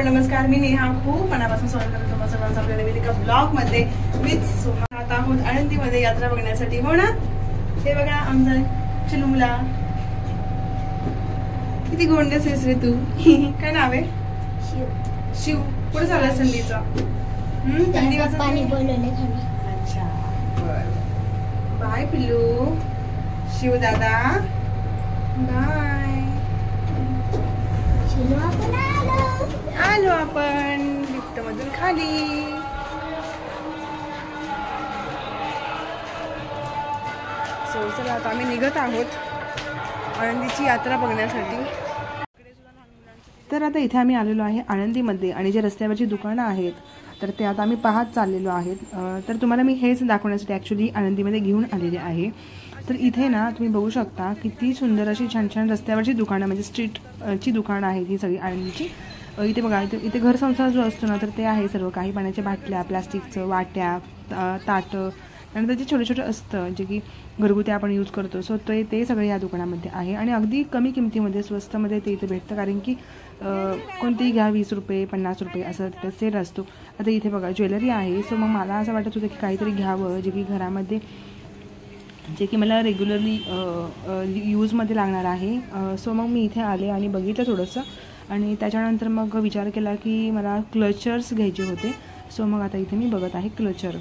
नमस्कार, मी नेहा खूप मनापासून स्वागत करते तुम्हा सर्वांचं आपल्या नवीन एका ब्लॉग मध्ये. मीच सोहत आहोत आळंदीमध्ये यात्रा बघण्यासाठी. हो ना, हे बघा आमचा चिलुमला. किती गोंडस आहेस रे तू. काय नाव आहे? शिव. कुठे चालला संधीचा? थंडी वाजत पाणी बोलवले खाली. अच्छा, बर. बाय पिल्लू. शिव दादा बाय. आलो आपण लिफ्ट मधून खाली. सो चला आता आम्ही निघत आहोत आळंदीची यात्रा बघण्यासाठी. तर आता इथे आम्ही आलेलो आहे आळंदीमध्ये आणि जे रस्त्यावरची दुकानं आहेत तर ते आता आम्ही पाहत चाललेलो आहेत. तर तुम्हाला मी हेच दाखवण्यासाठी ॲक्च्युली आळंदीमध्ये घेऊन आलेले आहे. तर इथे ना तुम्ही बघू शकता किती सुंदर अशी छान छान रस्त्यावरची दुकानं म्हणजे स्ट्रीटची दुकानं आहेत ही सगळी आळंदीची. इथे बघा, इथे घर संसार जो असतो ना तर ते आहे सर्व काही. पाण्याच्या बाटल्या, प्लास्टिकचं, वाट्या, ताटं, त्यानंतर जे छोटे छोटे असतं जे की घरगुती आपण यूज करतो. सो ते सगळे या दुकानामध्ये आहे आणि अगदी कमी किमतीमध्ये स्वस्तमध्ये ते इथे भेटतं. कारण की कोणतीही घ्या 20 रुपये 50 रुपये असं ते सेल असतो. आता इथे बघा ज्वेलरी आहे. सो मग मला असं वाटत होतं की काहीतरी घ्यावं जे की घरामध्ये जे की मला रेग्युलरली यूजमध्ये लागणार आहे. सो मग मी इथे आले आणि बघितलं थोडंसं आणि त्याच्यानंतर मग विचार केला की मला क्लचर्स घ्यायचे होते. सो मग आता इथे मी बघत आहे क्लचर.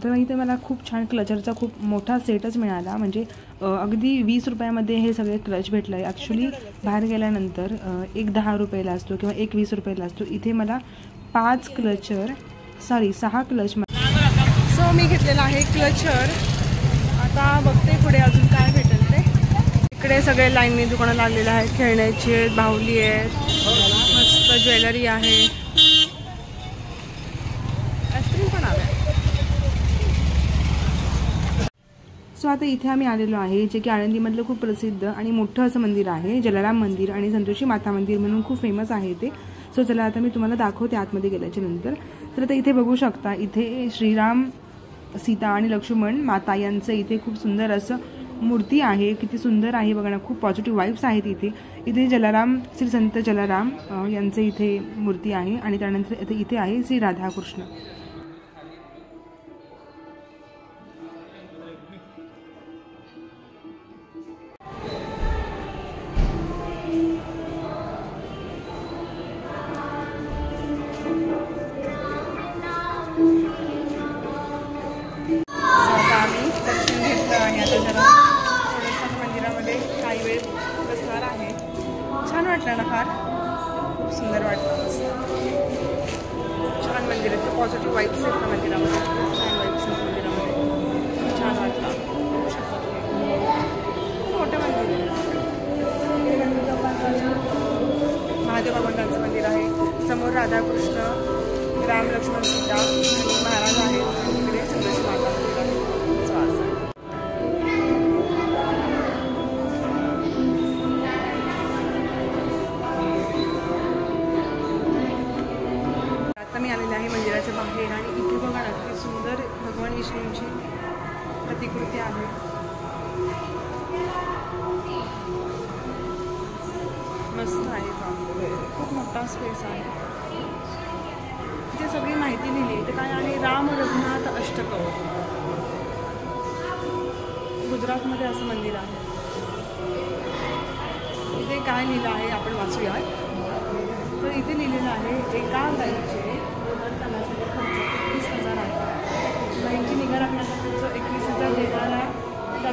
तर इथे मला खूप छान क्लचरचा खूप मोठा सेटच मिळाला. म्हणजे अगदी 20 रुपयामध्ये हे सगळे क्लच भेटलं आहे. ॲक्च्युली बाहेर गेल्यानंतर एक 10 रुपयाला असतो किंवा एक 20 रुपयाला असतो. इथे मला 6 क्लच. सो मी घेतलेला आहे क्लचर. आता बघते पुढे अजून काय भेटेल ते. इकडे सगळे लाईनने दुकानं लागलेले आहेत. खेळण्याची आहेत, बाहुली आहेत, मस्त ज्वेलरी आहे, आईस्क्रीम पण आहे. सो आता इथे आम्ही आलेलो आहे जे की आळंदीमधलं खूप प्रसिद्ध आणि मोठं असं मंदिर आहे. जलाराम मंदिर आणि संतोषी माता मंदिर म्हणून खूप फेमस आहे ते. सो चला आता मी तुम्हाला दाखवते आतमध्ये गेल्याच्या नंतर. तर आता इथे बघू शकता, इथे श्रीराम, सीता आणि लक्ष्मण माता यांचं इथे खूप सुंदर असं मूर्ती आहे. किती सुंदर आहे बघा ना, खूप पॉझिटिव्ह वाईब्स आहेत इथे. इथे जलाराम, श्री संत जलाराम यांचे इथे मूर्ती आहे आणि त्यानंतर इथे आहे श्री राधाकृष्ण. मंदिरामध्ये काही वेळ बसणार आहे. छान वाटलं ना, फार खूप सुंदर वाटलं. छान मंदिर आहे. पॉझिटिव्ह वाईब्स आहेत ना मंदिरामध्ये. खूप छान वाईब्स आहेत मंदिरामध्ये. खूप छान वाटलं. बघू शकता तुम्ही. खूप मोठं मंदिर आहे. महादेव बाबांचं मंदिर आहे. समोर राधाकृष्ण, राम, लक्ष्मण, सीता आणि महाराज आहेत. इकडे संतोषी माता मंदिर आहे. मी आलेले आहे मंदिराच्या बाहेर आणि इथे बघा ना किती सुंदर भगवान विष्णूंची प्रतिकृती आहे. मस्त आहे का, खूप मोठा स्पेस आहे. इथे सगळी माहिती लिहिली. इथे काय आहे, राम रघुनाथ अष्टकं. गुजरातमध्ये असं मंदिर आहे. इथे काय लिहिलं आहे आपण वाचूयात. तर इथे लिहिलेलं आहे, एका गाईचे खर्च 21,000 आहे. गाईंची निगा राखण्याचा खर्च 21,000 देणारा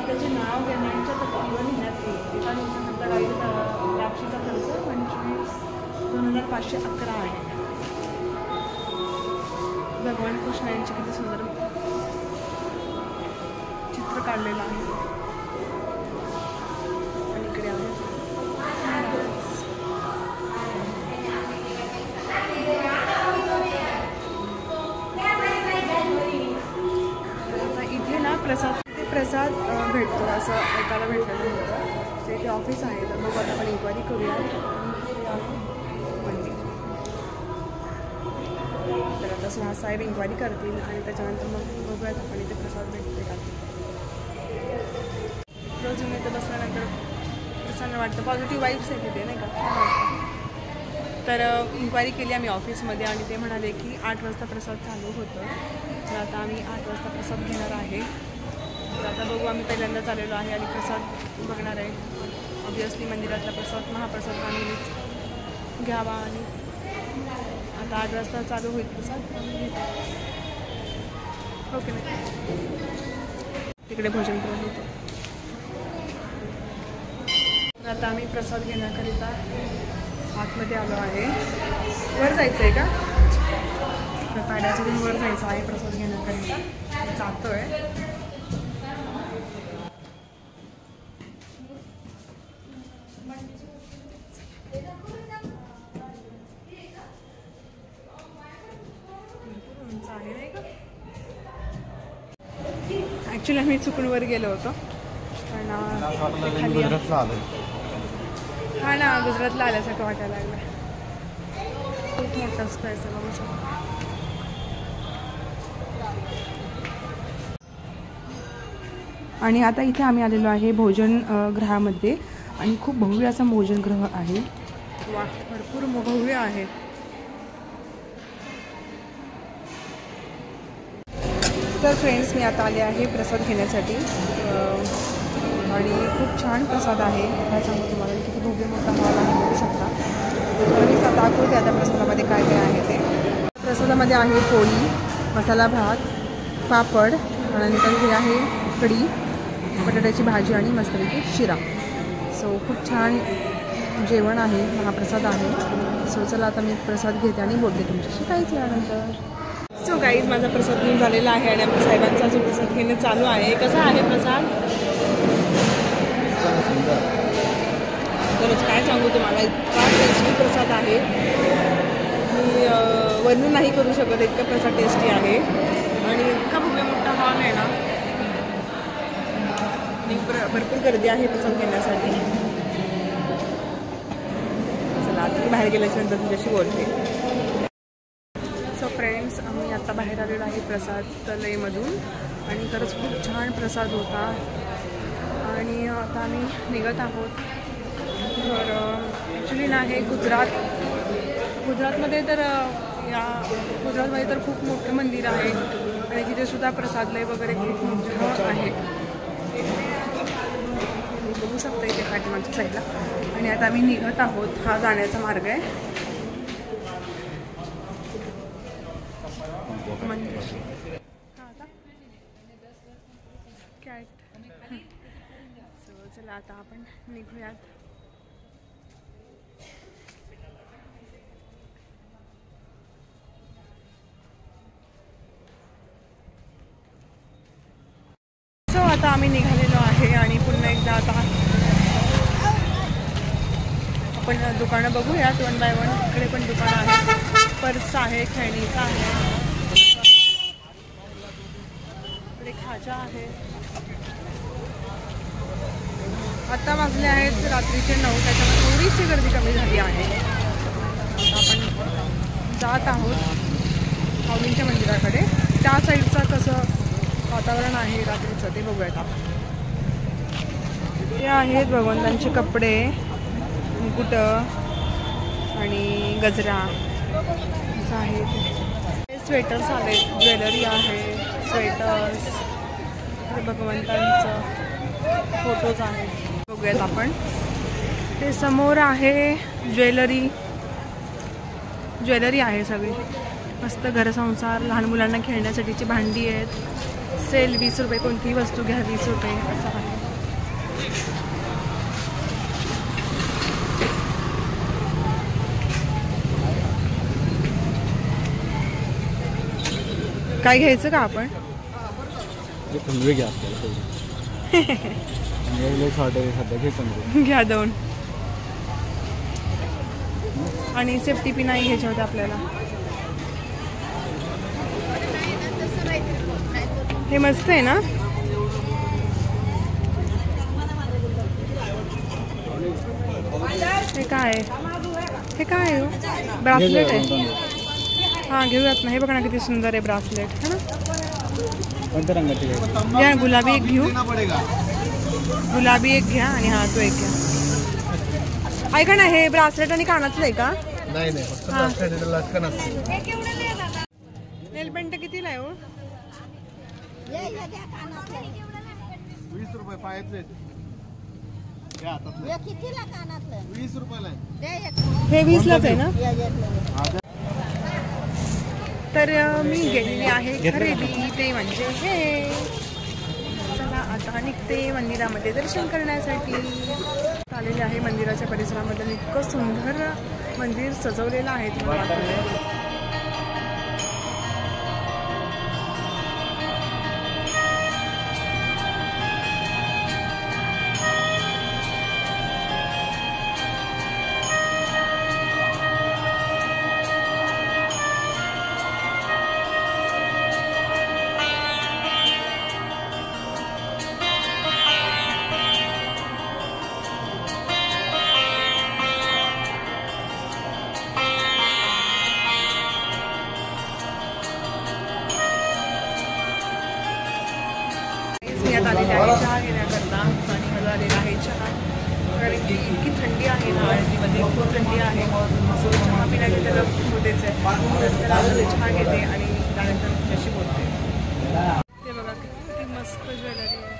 त्याचे नाव घेण्याच्या तत्त्वावर लिहिण्यात येईल. एका दिवसानंतर गाईचा राक्षीचा खर्च 22,511 आहे. भगवान कृष्ण यांचे किती सुंदर चित्र काढलेलं आहे. आणि इकडे आहे प्रसाद भेटतो असं ऐकायला भेटलेलं होतं. जे इथे ऑफिस आहे. तर मग आता आपण इन्क्वायरी करूया. तर आता सुहास साहेब इन्क्वायरी करतील आणि त्याच्यानंतर मग बघूयात आपण इथे प्रसाद भेटते का. रोज येऊन इथे बसल्यानंतर प्रसन्न वाटतं. पॉझिटिव्ह वाईब्स आहे तिथे नाही का. तर इन्क्वायरी केली आम्ही ऑफिसमध्ये आणि ते म्हणाले की 8 वाजता प्रसाद चालू होतं. तर आता आम्ही 8 वाजता प्रसाद घेणार आहे. तर आता बघू, आम्ही पहिल्यांदाच आलेलो आहे आणि प्रसाद बघणार आहे. ऑब्वियसली मंदिरातला प्रसाद, महाप्रसाद आम्ही घ्यावा आणि आता 8 वाजता चालू होईल प्रसाद. ओके नाही, तिकडे भोजन करत होतो. तर आता आम्ही प्रसाद घेण्याकरिता आतमध्ये आलो आहे. वर जायचं आहे का? तर पाड्याचं घेऊन वर जायचं आहे प्रसाद घेण्याकरिता. जातो आहे. ॲक्च्युली आम्ही चुकून वर गेलो होतो पण हा ना, गुजरातला आल्यासारखं वाटायला लागलं. खूप मोठा स्पेस आहे बघू शकतो. आणि आता इथे आम्ही आलेलो आहे भोजन गृहामध्ये आणि खूप भव्य असा भोजनगृह आहे. वा, भरपूर भव्य आहे. तर फ्रेंड्स, मी आता आले आहे प्रसाद घेण्यासाठी आणि खूप छान प्रसाद आहे. काय सांगू तुम्हाला, किती भव्य मोठा हॉल आहे, बघू शकता. तर मी दाखवते आता प्रसादामध्ये काय काय आहे ते. प्रसादामध्ये आहे पोळी, मसाला भात, पापड, नंतर हे आहे कढी, बटाट्याची भाजी आणि मस्तपैकी शिरा. सो खूप छान जेवण आहे, महाप्रसाद आहे. सो चला आता मी प्रसाद घेते आणि बोलते तुमच्याशी काहीच वेळानंतर. सो गाईज, माझा प्रसाद घेऊन झालेला आहे आणि आमच्या साहेबांचा जो प्रसाद घेणं चालू आहे. कसा आहे प्रसाद? खरंच काय सांगू तुम्हाला, इतका टेस्टी प्रसाद आहे. मी वर्णन नाही करू शकत, इतका प्रसाद टेस्टी आहे. आणि इतका भव्य मोठा हॉल आहे ना, आणि भरपूर गर्दी आहे प्रसाद घेण्यासाठी. चला आता बाहेर गेल्याच्यानंतर तुमच्याशी बोलते. सो फ्रेंड्स, आम्ही आता बाहेर आलेलो आहे प्रसाद तलयमधून आणि खरंच खूप छान प्रसाद होता. आणि आता आम्ही निघत आहोत. तर ॲक्च्युली ना, हे गुजरातमध्ये तर गुजरातमध्ये तर खूप मोठं मंदिर आहे आणि तिथे सुद्धा प्रसादलय वगैरे खूप मोठं आहे. बघू शकता इथे पाठीमागच्या साईडला. आणि आता आम्ही निघत आहोत. हा जाण्याचा मार्ग आहे मंदिर. कॅट. सो चला आता आपण निघूयात. सो आता आम्ही निघालेलो आहे आणि पुन्हा एकदा आता आपण दुकानं बघूयात वन बाय वन. इकडे पण दुकानं आहेत. पर्स आहे, खेळणीचा आहे, इकडे खाजा आहे. आता वाजले आहेत रात्रीचे 9, त्याच्यामुळे थोडीशी गर्दी कमी झाली आहे. आपण जात आहोत माऊलींच्या मंदिराकडे. त्या साईडचं कसं वातावरण आहे रात्रीचं ते बघूयात आपण. हे आहेत भगवंतांचे कपडे, मुकुट आणि गजरा असं आहे. हे स्वेटर्स आलेत, ज्वेलरी आहे, स्वेटर्स, भगवंतांचं फोटोज आहेत. बघूयात आपण. ते समोर आहे ज्वेलरी आहे सगळी. मस्त घरसंसार, लहान मुलांना खेळण्यासाठीची भांडी आहेत. सेल 20 रुपये, कोणतीही वस्तू घ्या 20 रुपये असं आहे. काय घ्यायचं का आपण? घ्या 2. आणि सेफ्टी पिन नाही घ्यायचे होते आपल्याला. हे मस्त आहे ना. हे काय आहे? ब्रासलेट आहे. हां, घेऊयात ना. हे बघा ना किती सुंदर आहे ब्रासलेट, है ना. कोणत्या रंगाची घ्या. गुलाबी एक घेऊ. गुलाबी एक घ्या आणि हा तो एक घ्या. ऐका ना, हे ब्रासलेट आणि कानातलं आहे का? नाही नाही, फक्त लटकन असते. नेल पेंट कितीला आहे हो? 20 रुपये पायातले. कितीला कानातलं? 20 रुपयाला आहे. हे 20लाच आहे ना? तर मी गेलेली आहे खरेदी, ते म्हणजे हे. चला आता निघते मंदिरामध्ये दर्शन करण्यासाठी. आलेले आहे मंदिराच्या परिसरामध्ये. इतकं सुंदर मंदिर सजवलेलं आहे तुम्हाला. आलेले आहे चहा घेण्याकरता आणि मला आलेला आहे चहा, कारण की इतकी थंडी आहे ना, आळंदीमध्ये खूप थंडी आहे. सो चहा पिण्याची त्याला खूप होतेच आहे. तर चला चहा घेते आणि त्यानंतर तुझ्याशी बोलते. ते बघा किती मस्त ज्वेलरी आहे.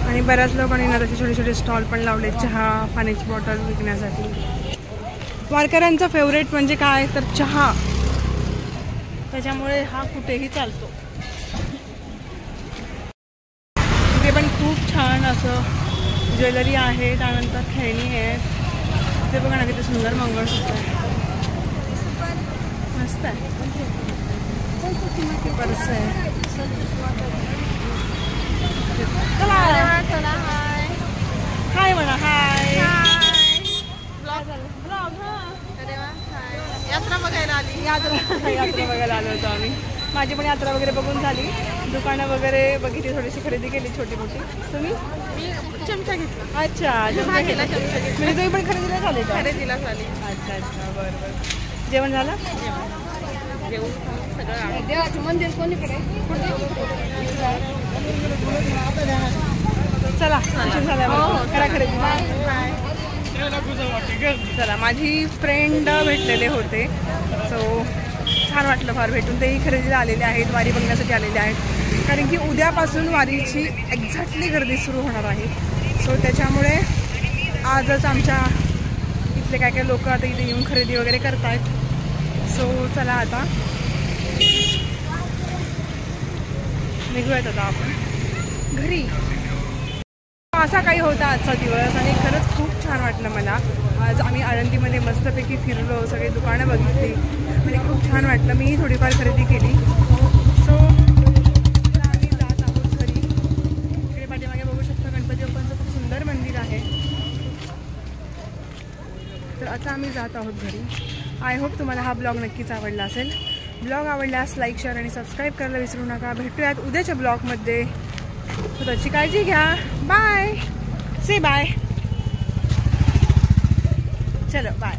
आणि बऱ्याच लोकांनी ना त्याचे छोटे छोटे स्टॉल पण लावले चहा पाण्याची बॉटल विकण्यासाठी. वारकऱ्यांचा फेवरेट म्हणजे काय तर चहा, त्याच्यामुळे हा कुठेही चालतो. इथे पण खूप छान असं ज्वेलरी आहे, त्यानंतर खेळणी आहेत. ते बघा ना किती सुंदर मंगळसूत्र आहे, मस्त आहे. पर्स आहे. हाय म्हणा. हाय. यात्रा बघायला आली. यात्रा बघायला आलो होतो आम्ही. माझी पण यात्रा वगैरे बघून झाली. दुकानं वगैरे बघितली, थोडीशी खरेदी केली छोटी मोठी. तुम्ही? मी चमचा घेतला. अच्छा, चमचा घेतला. म्हणजे तुम्ही पण खरेदीला झाले का? खरेदीला झाली. अच्छा अच्छा, बरं बरं. जेवण झालं? जेवण सगळं. देवाचं मंदिर कोणीकडे? चला करा खरेदी. चला, माझी फ्रेंड भेटलेले होते, सो छान वाटलं फार भेटून. तेही खरेदीला आलेले आहेत, वारी बघण्यासाठी आलेले आहेत, कारण की उद्यापासून वारीची एक्झॅक्टली गर्दी सुरू होणार आहे. सो त्याच्यामुळे आजच आमच्या इथले काय काय लोक आता इथे येऊन खरेदी वगैरे करत आहेत. सो चला आता निघूयात आता आपण घरी. असा काही होता आजचा दिवस आणि खरंच खूप छान वाटलं मला. आज आम्ही आळंदीमध्ये मस्तपैकी फिरलो, सगळे दुकानं बघितली आणि खूप छान वाटलं. मीही थोडीफार खरेदी केली. सो आम्ही जात आहोत घरी. इकडे पाठीमागे बघू शकतो गणपती बाप्पांचं खूप सुंदर मंदिर आहे. तर आता आम्ही जात आहोत घरी. आय होप तुम्हाला हा ब्लॉग नक्कीच आवडला असेल. ब्लॉग आवडल्यास लाईक, शेअर आणि सबस्क्राईब करायला विसरू नका. भेटूयात उद्याच्या ब्लॉगमध्ये. स्वतःची काळजी घ्या. बाय. से बाय. चलो बाय.